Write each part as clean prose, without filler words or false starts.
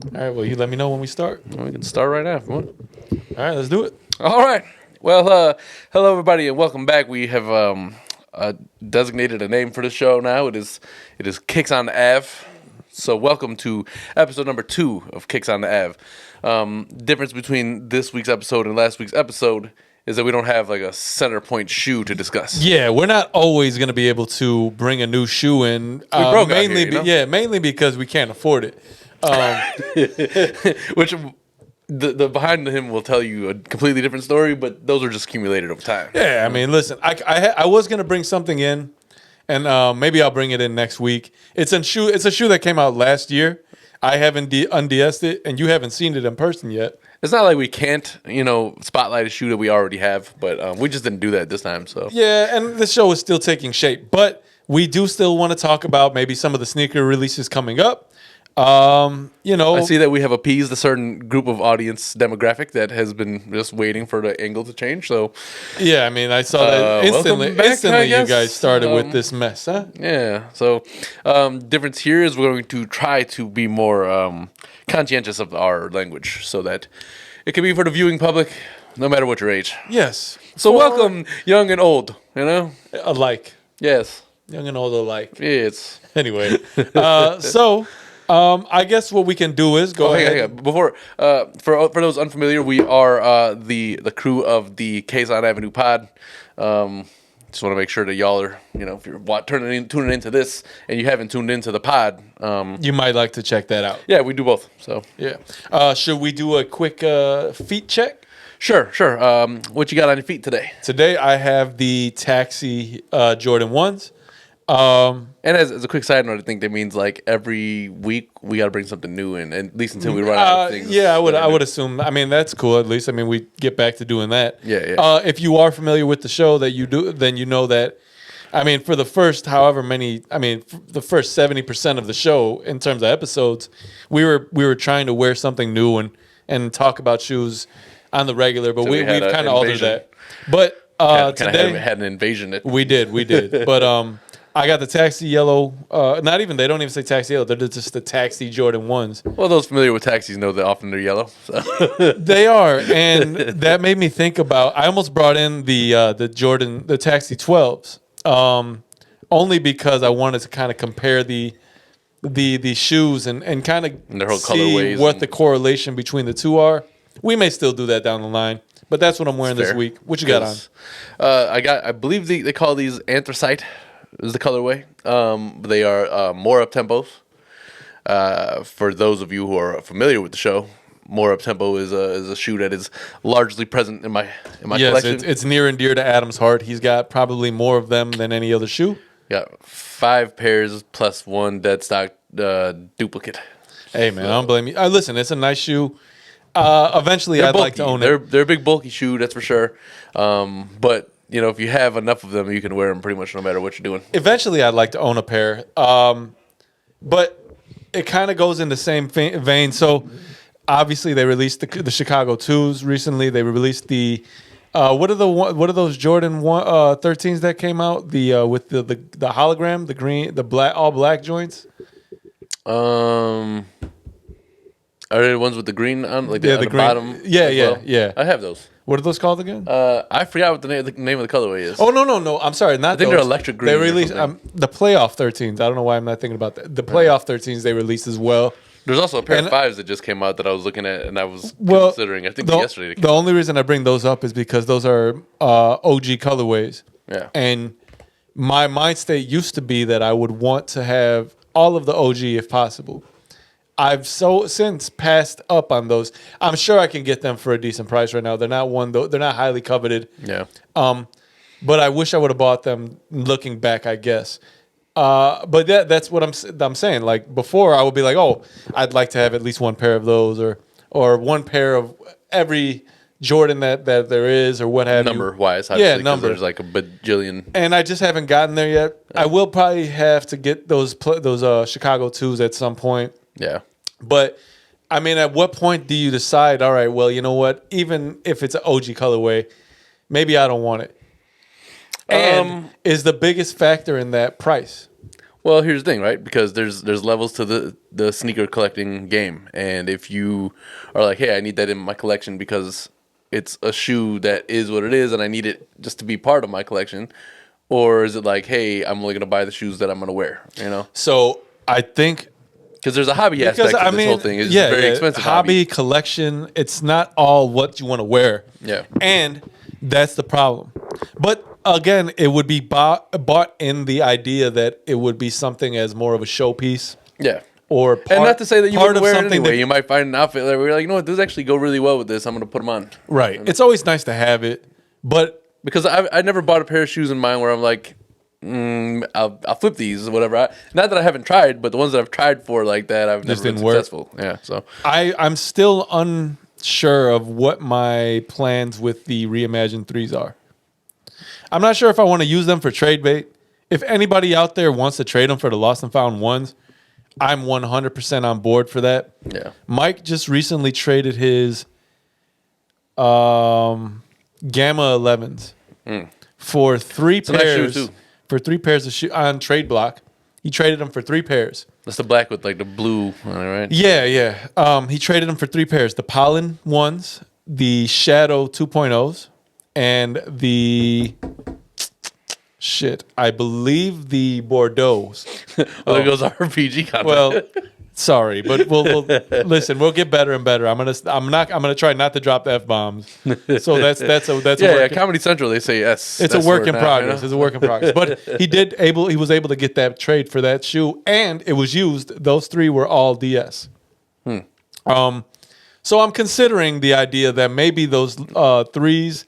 All right. Well, you let me know when we start. Well, we can start right now if you want. All right. Let's do it. All right. Well, hello everybody and welcome back. We have designated a name for the show now. It is Kicks on the Ave. So welcome to episode number 2 of Kicks on the Ave. Difference between this week's episode and last week's episode is that we don't have like a center point shoe to discuss. Yeah, we're not always going to be able to bring a new shoe in. broke out mainly, here, you know? mainly because we can't afford it. Which the behind him will tell you a completely different story, but those are just accumulated over time. Yeah, I mean, listen, I was going to bring something in, and maybe I'll bring it in next week. It's a shoe that came out last year. I haven't unds'd it, and you haven't seen it in person yet. It's not like we can't, spotlight a shoe that we already have, but we just didn't do that this time. So Yeah, and the show is still taking shape, but we do still want to talk about maybe some of the sneaker releases coming up. I see that we have appeased a certain group of audience demographic that has been just waiting for the angle to change. So Yeah, I mean, I saw that instantly. welcome back, I Instantly, you guess. guys started with this mess, huh? yeah, so difference here is we're going to try to be more conscientious of our language so that it can be for the viewing public, no matter what your age. Yes. So welcome, young and old. Alike, Yes, young and old alike. it's. Anyway, I guess what we can do is go ahead. Hang on. Before, for those unfamiliar, we are the crew of the Quezon Avenue Pod. Just want to make sure that y'all are, if you're tuning into this and you haven't tuned into the pod, You might like to check that out. yeah, we do both. So Yeah. Should we do a quick feet check? sure. What you got on your feet today? Today, I have the Taxi Jordan 1s. And as a quick side note, I think that means like every week we got to bring something new in, and at least until we run out of things. Yeah, I would. that are I new. would assume. I mean, that's cool. At least, I mean, we get back to doing that. Yeah. If you are familiar with the show that you do, then you know that. I mean, for the first however many, the first 70% of the show in terms of episodes, we were trying to wear something new and talk about shoes on the regular, but So we we've had a kind of altered invasion. that. But Kind of today had an invasion. we did. But I got the Taxi Yellow. Not even they don't even say Taxi Yellow. They're just the Taxi Jordan 1s. Well, those familiar with taxis know that often they're yellow. So. They are, and that made me think about. I almost brought in the Taxi 12s, only because I wanted to kind of compare the shoes and kind of their whole see colorways what and- the correlation between the two are. We may still do that down the line, but that's what I'm wearing this Fair. week. What you got on? I believe they call these anthracite is the colorway. They are more up tempos. For those of you who are familiar with the show, more up tempo is a shoe that is largely present in my Yes, collection. it's near and dear to Adam's heart. He's got probably more of them than any other shoe. Got 5 pairs plus 1 dead stock duplicate. Hey man, I don't blame you. Listen, it's a nice shoe. Eventually, They're I'd like to bulky. own it. They're a big bulky shoe, that's for sure. But if you have enough of them, you can wear them pretty much no matter what you're doing. Eventually, I'd like to own a pair. But it kind of goes in the same vein. So obviously, they released the Chicago 2s recently. They released the what are those Jordan 13s that came out? The with the hologram, the green, the black, all black joints. Are they the ones with the green on, like Yeah, on the the green- bottom? yeah, as yeah, well? yeah. I have those. What are those called again? I forgot what the name of the colorway is. Oh no! I'm sorry, not. I think they're electric green They or released something. the playoff 13s. I don't know why I'm not thinking about that. The playoff 13s they released as well. There's also a pair And- of 5s that just came out that I was looking at, and I was Well, considering. I think the, yesterday. the only reason I bring those up is because those are OG colorways. Yeah. And my mind state used to be that I would want to have all of the OG if possible. I've since passed up on those. I'm sure I can get them for a decent price right now. They're not highly coveted. Yeah. But I wish I would have bought them looking back, I guess. But that's what I'm saying. Like before, I would be like, oh, I'd like to have at least one pair of those, or one pair of every Jordan that there is, or what have you. Number wise, Yeah, 'cause number. There's like a bajillion. And I just haven't gotten there yet. I will probably have to get those Chicago 2s at some point. Yeah. But I mean, at what point do you decide? All right, well, you know what? Even if it's an OG colorway, maybe I don't want it. And is the biggest factor in that price? Well, here's the thing, right? Because there's levels to the sneaker collecting game, and if you are like, hey, I need that in my collection because it's a shoe that is what it is, and I need it just to be part of my collection, or is it like, hey, I'm only gonna buy the shoes that I'm gonna wear, you know? So I think Because there's a hobby aspect to this whole thing. It's a very expensive hobby collection. It's not all what you want to wear. Yeah. And that's the problem. But again, it would be bought in the idea that it would be something as more of a showpiece Yeah. or And not to say that you part wouldn't of wear it something anyway. that- You might find an outfit that we're like, you know what, these actually go really well with this. I'm going to put them on. right. It's always nice to have it, but Because I never bought a pair of shoes in mine where I'm like, I'll flip these or whatever. Not that I haven't tried, but the ones that I've tried for like that, I've never been didn't work. successful. Yeah, so I'm still unsure of what my plans with the reimagined threes are. I'm not sure if I want to use them for trade bait. If anybody out there wants to trade them for the lost and found ones, I'm 100% on board for that. yeah. Mike just recently traded his Gamma 11s for three a nice shoe, pairs. too. For 3 pairs of shoes on Trade Block. He traded them for 3 pairs. That's the black with like the blue on it, right? Yeah. He traded them for 3 pairs: the Pollen ones, the Shadow 2.0s, and the I believe the Bordeaux's. Well, there goes our RPG content. Well, sorry, but we'll listen. We'll get better and better. I'm gonna try not to drop the F-bombs. So that's a yeah, work. Comedy Central, they say yes. It's a work in progress. It's a work in progress. But he was able to get that trade for that shoe, and it was used. Those 3 were all DS. So I'm considering the idea that maybe those 3s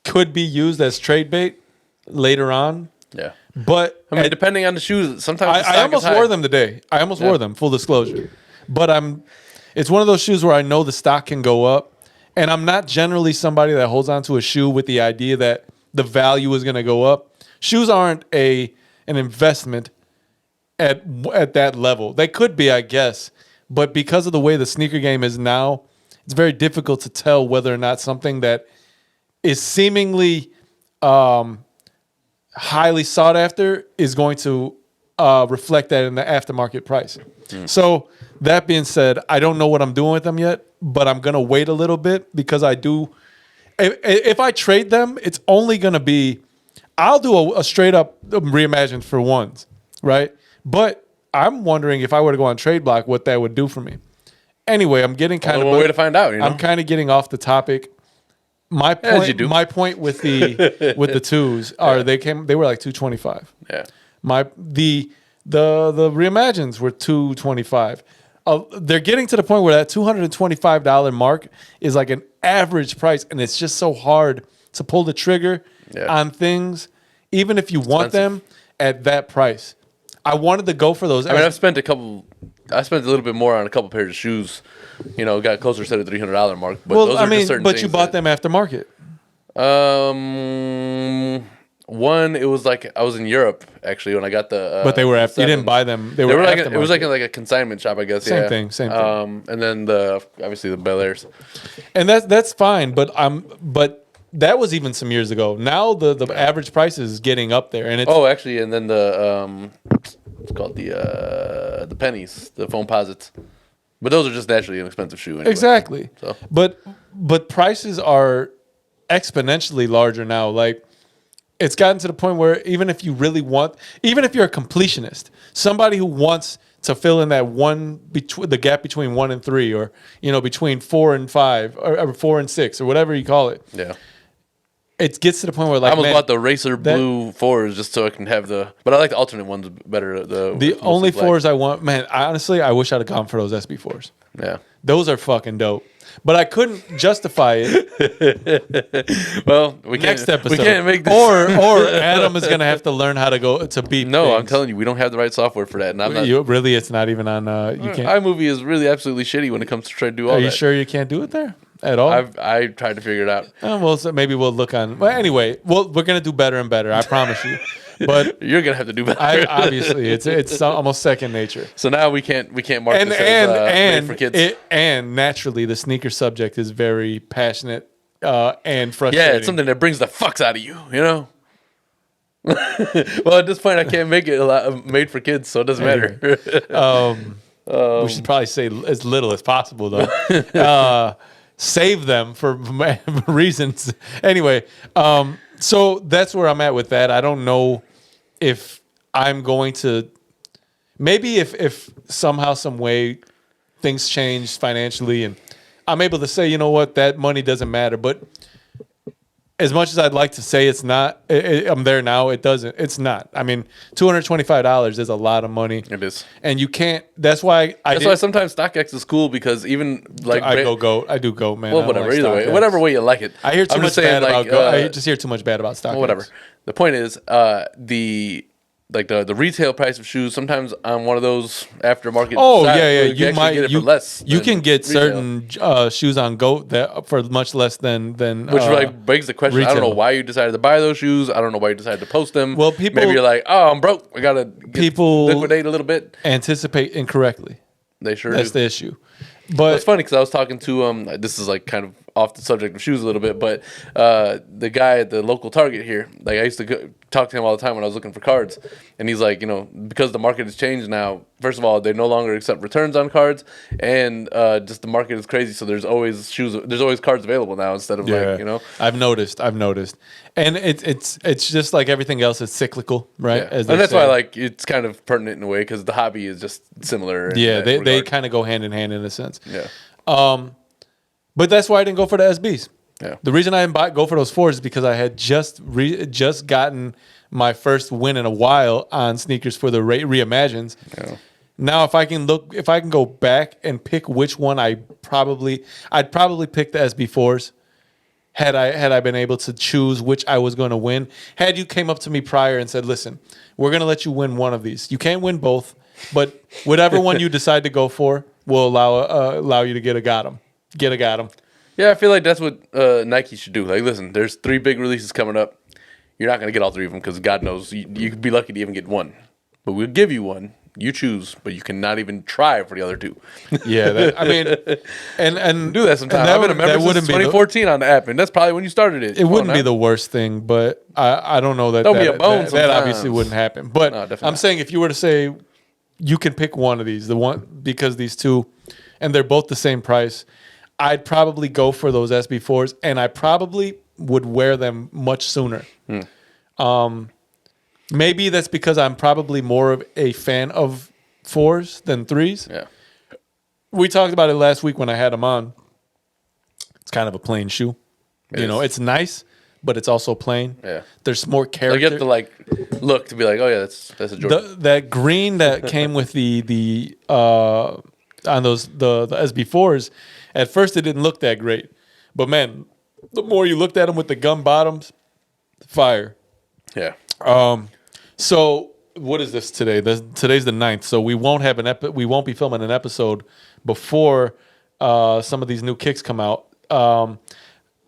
could be used as trade bait later on. Yeah. But I mean, depending on the shoes, sometimes the I stock almost is high. wore them today. I almost wore them, full disclosure. But it's one of those shoes where I know the stock can go up. And I'm not generally somebody that holds on to a shoe with the idea that the value is going to go up. Shoes aren't an investment at that level. They could be, I guess. But because of the way the sneaker game is now, it's very difficult to tell whether or not something that is seemingly highly sought after is going to reflect that in the aftermarket price. So that being said, I don't know what I'm doing with them yet, but I'm going to wait a little bit because I do. If I trade them, it's only going to be, I'll do a straight up reimagined for ones, right? But I'm wondering if I were to go on Trade Block, what that would do for me. Anyway, I'm getting kind of one way to find out. You know? I'm kind of getting off the topic. My As you do. point with the with the 2s are they were like $225. Yeah. The reimagines were $225. They're getting to the point where that $225 mark is like an average price, and it's just so hard to pull the trigger on things, even if you want them at that price. I wanted to go for those. I mean, I spent a little bit more on a couple pairs of shoes. You know, got closer to the $300 mark. But those are just certain but things you bought them aftermarket. One, it was like I was in Europe actually when I got the. But they were after. You sevens. didn't buy them. They They were were like aftermarket. it was like a consignment shop, I guess. Same thing. And then obviously the Bel Airs. And that's fine, but that was even some years ago. Now the average price is getting up there, and it's Oh, actually, and then it's called the pennies, the foam posits. But those are just naturally an expensive shoe. Anyway. exactly. So. But prices are exponentially larger now. Like it's gotten to the point where even if you're a completionist, somebody who wants to fill in that the gap between 1 and 3, or between 4 and 5, or 4 and 6, or whatever you call it. Yeah. It gets to the point where I almost bought the Racer Blue 4s just so I can have but I like the alternate ones better. The only black. 4s I want, man. Honestly, I wish I'd have gone for those SB4s. Yeah. Those are fucking dope. But I couldn't justify it. Well, we can't. Next episode, We can't make this. or Adam is gonna have to learn how to go to beat. No, I'm things. telling you, we don't have the right software for that. And I'm not. Really, it's not even on. You can't. iMovie is really absolutely shitty when it comes to trying to do all Are that. you sure you can't do it there at all? I tried to figure it out. Well, so maybe we'll look on. Well, anyway, we're gonna do better and better. I promise you. But You're gonna have to do better. obviously, it's almost second nature. So now we can't mark And this as made and for kids. and naturally, the sneaker subject is very passionate and frustrating. Yeah, it's something that brings the fucks out of you. You know. Well, at this point, I can't make it made for kids, so it doesn't matter. We should probably say as little as possible, though. Save them for reasons. Anyway, so that's where I'm at with that. I don't know if I'm going to. Maybe if somehow, some way, things change financially, and I'm able to say, you know what, that money doesn't matter. But as much as I'd like to say it's not, I'm there now. It doesn't. It's not. I mean, $225 is a lot of money. It is. And you can't. That's why That's why sometimes StockX is cool, because even like I do goat, man. well, I don't whatever. like Either way, StockX. whatever way you like it. I hear too I'm much just saying, bad like, about goat. I just hear too much bad about StockX. well, whatever. The point is, the retail price of shoes. Sometimes on one of those aftermarket. Oh sites, yeah. you You might get it you, for less. you than can get retail. certain shoes on Goat that for much less than Which like begs the question. I don't know retail. why you decided to buy those shoes. I don't know why you decided to post them. Well, people- maybe you're like, oh, I'm broke. I gotta People- liquidate a little bit. anticipate incorrectly. They sure That's do. the issue. But It's funny because I was talking to this is like kind of off the subject of shoes a little bit, but the guy at the local Target here, like I used to talk to him all the time when I was looking for cards, and he's like, because the market has changed now. First of all, they no longer accept returns on cards, and just the market is crazy. So there's always cards available now instead of I've noticed, and it's just like everything else. It's cyclical, right? Yeah. As And they that's say. why like it's kind of pertinent in a way because the hobby is just similar. in Yeah, that they regard. kind of go hand in hand in a sense. Yeah. But that's why I didn't go for the SBs. Yeah. The reason I didn't go for those fours is because I had just gotten my first win in a while on sneakers for the reimagines. Yeah. Now, if I can go back and pick which one I'd probably pick the SB4s. Had I been able to choose which I was going to win. Had you came up to me prior and said, "Listen, we're going to let you win one of these. You can't win both, but whatever one you decide to go for will allow you to get a got 'em. Yeah, I feel like that's what Nike should do. Like, listen, there's 3 big releases coming up. You're not going to get all 3 of them because God knows you could be lucky to even get one. But we'll give you one. You choose, but you cannot even try for the other 2. Yeah, I mean, and Do that sometime. and I've been a member since wouldn't be 2014 on the app, and that's probably when you started it. it wouldn't be the worst thing, but I don't know that Don't be a bone that obviously sometimes. wouldn't happen. But No, definitely I'm not. saying if you were to say you can pick one of these, the one because these 2, and they're both the same price, I'd probably go for those SB4s, and I probably would wear them much sooner. Maybe that's because I'm probably more of a fan of 4s than 3s. Yeah. We talked about it last week when I had them on. It's kind of a plain shoe. It is. It's nice, but it's also plain. Yeah. There's more Like, character. you have to look to be like, oh yeah, that's a Jordan. That green that came with the on those the SB4s, at first it didn't look that great, but man, the more you looked at them with the gum bottoms, fire. Yeah. So what is this today? Today's the 9th, so we won't have we won't be filming an episode before some of these new kicks come out.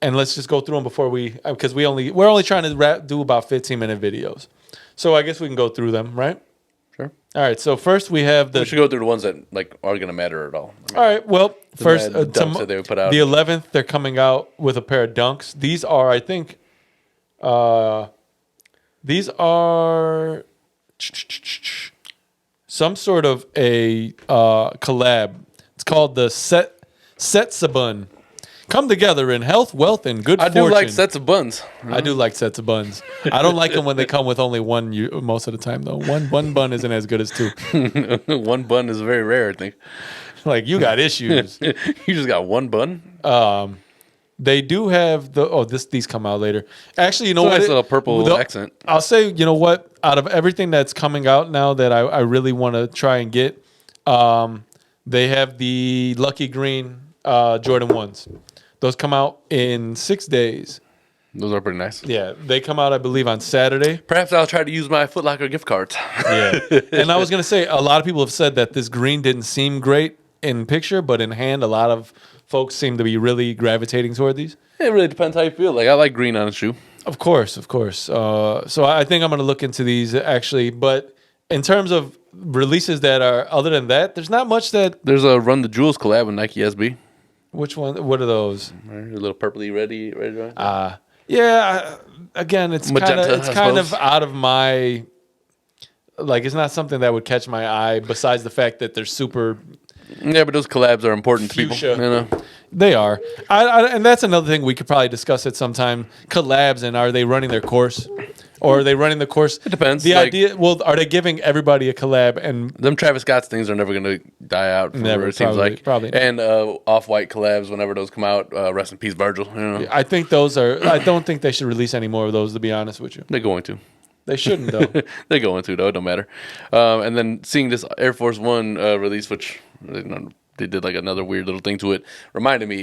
And let's just go through them before because we're only trying to do about 15-minute videos. So I guess we can go through them, right? Sure. All right. So first we have We should go through the ones that like are going to matter at all. All right. Well, first mad dunks that they would put out. the 11th, they're coming out with a pair of dunks. These are, I think, these are some sort of a collab. It's called the Setsabun. Come together in health, wealth, and good I fortune. do like sets of buns. I do like sets of buns. I don't like them when they come with only one. Most of the time, though, one bun isn't as good as 2. One bun is very rare, I think. Like you got issues. You just got one bun? They do have these come out later. Actually, you know It's a what? nice little purple accent. I'll say, you know what? Out of everything that's coming out now that I really want to try and get, they have the Lucky Green Jordan 1s. Those come out in 6 days. Those are pretty nice. Yeah, they come out, I believe, on Saturday. Perhaps I'll try to use my Foot Locker gift cards. Yeah. And I was going to say, a lot of people have said that this green didn't seem great in picture, but in hand, a lot of folks seem to be really gravitating toward these. It really depends how you feel. Like, I like green on a shoe. Of course. So I think I'm going to look into these actually. But in terms of releases that are other than that, there's not much that. There's a Run the Jewels collab with Nike SB. Which one? What are those? Right, a little purpley, ready. Yeah. Again, it's Magenta, it's I kind of suppose. out of my. Like, it's not something that would catch my eye. Besides the fact that they're super. Yeah, but those collabs are important to Fuchsia. people. You know, They are. And that's another thing we could probably discuss at some time. Collabs, and are they running their course? Or are they running the course? It depends, The like- idea, well, are they giving everybody a collab? And them Travis Scott's things are never going to die out. Never, It seems probably- like. probably not. And Off-White collabs, whenever those come out, rest in peace, Virgil. You know, I think those are, I don't think they should release any more of those, to be honest with you. they're going to. They shouldn't, though. They're going to, though. It don't matter. And then seeing this Air Force One release, which they did like another weird little thing to it, reminded me,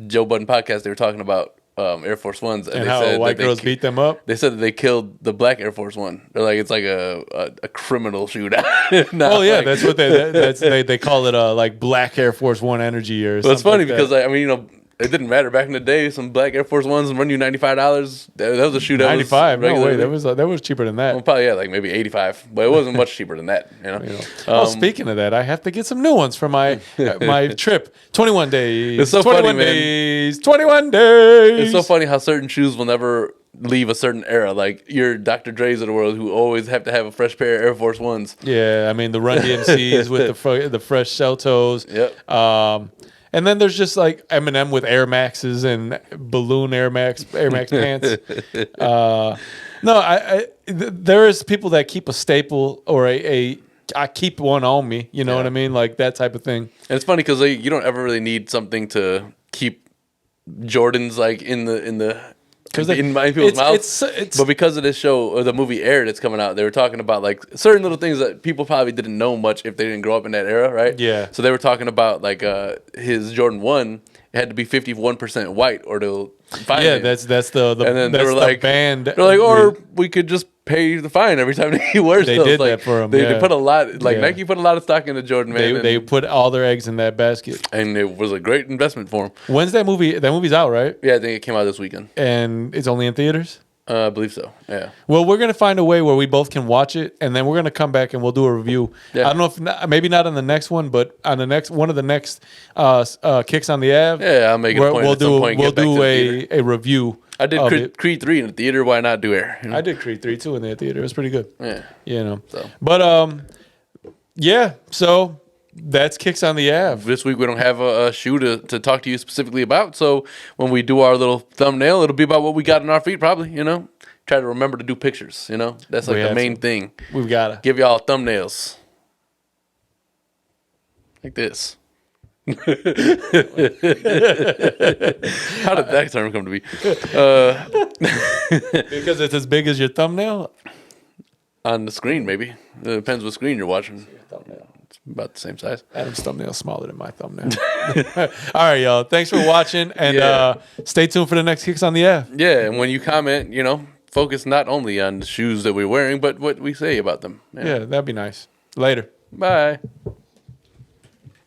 Joe Budden podcast, they were talking about Air Force Ones. And they how said white that girls beat them up. They said that they killed the black Air Force One. They're like, it's like a criminal shootout. Not Oh, yeah, like- that's what they call it, like Black Air Force One energy or something. Well, it's funny like that. because I mean, it didn't matter back in the day. Some black Air Force Ones run you $95. That was a shootout. 95. No way, regular. that was cheaper than that. Well, probably like maybe 85, but it wasn't much cheaper than that. You know. Oh, speaking of that, I have to get some new ones for my my trip. 21 days. It's so 21 funny, man. days. 21 days. It's so funny how certain shoes will never leave a certain era. Like your Dr. Dre's of the world, who always have to have a fresh pair of Air Force Ones. Yeah, I mean the Run DMCs with the fresh shell toes. Yep. And then there's just like Eminem with Air Maxes and balloon Air Max pants. There is people that keep a staple or I keep one on me. You know what I mean? Like that type of thing. And it's funny because you don't ever really need something to keep Jordans like in people's mouths. But because of this show or the movie Air that's coming out, they were talking about like certain little things that people probably didn't know much if they didn't grow up in that era, right? Yeah. So they were talking about like his Jordan 1, it had to be 51% white or they'll find Yeah, it. that's the And then they that's were the like, band. they're like, or we could just pay the fine every time he wears They those. did Like, that for him, They yeah. put a lot, like Yeah. Nike put a lot of stock into Jordan, man. they put all their eggs in that basket. and it was a great investment for him. When's that movie? That movie's out, right? Yeah, I think it came out this weekend. And it's only in theaters. I believe so. Yeah. Well, we're gonna find a way where we both can watch it, and then we're gonna come back and we'll do a review. Yeah. I don't know if maybe not on the next one, but on the next one of the next kicks on the Ave. Yeah, I'll make it a point We'll at some do point. we'll Get back to do the theater. a review. I did of Creed, it. Creed 3 in the theater. Why not do Air? You know? I did Creed 3 too in the theater. It was pretty good. Yeah. You know. So. But yeah. So that's kicks on the Ave. This week we don't have a shoe to talk to you specifically about. So when we do our little thumbnail, it'll be about what we got in our feet, probably. You know, try to remember to do pictures. You know, that's like We the have main to. thing. We've gotta. Give y'all thumbnails like this. How did that term come to be? Because it's as big as your thumbnail. On the screen, maybe. It depends what screen you're watching. It's about the same size. Adam's thumbnail is smaller than my thumbnail. All right, y'all. Thanks for watching, and Yeah. stay tuned for the next kicks on the Ave. Yeah, and when you comment, you know, focus not only on the shoes that we're wearing, but what we say about them. Yeah, that'd be nice. Later. Bye.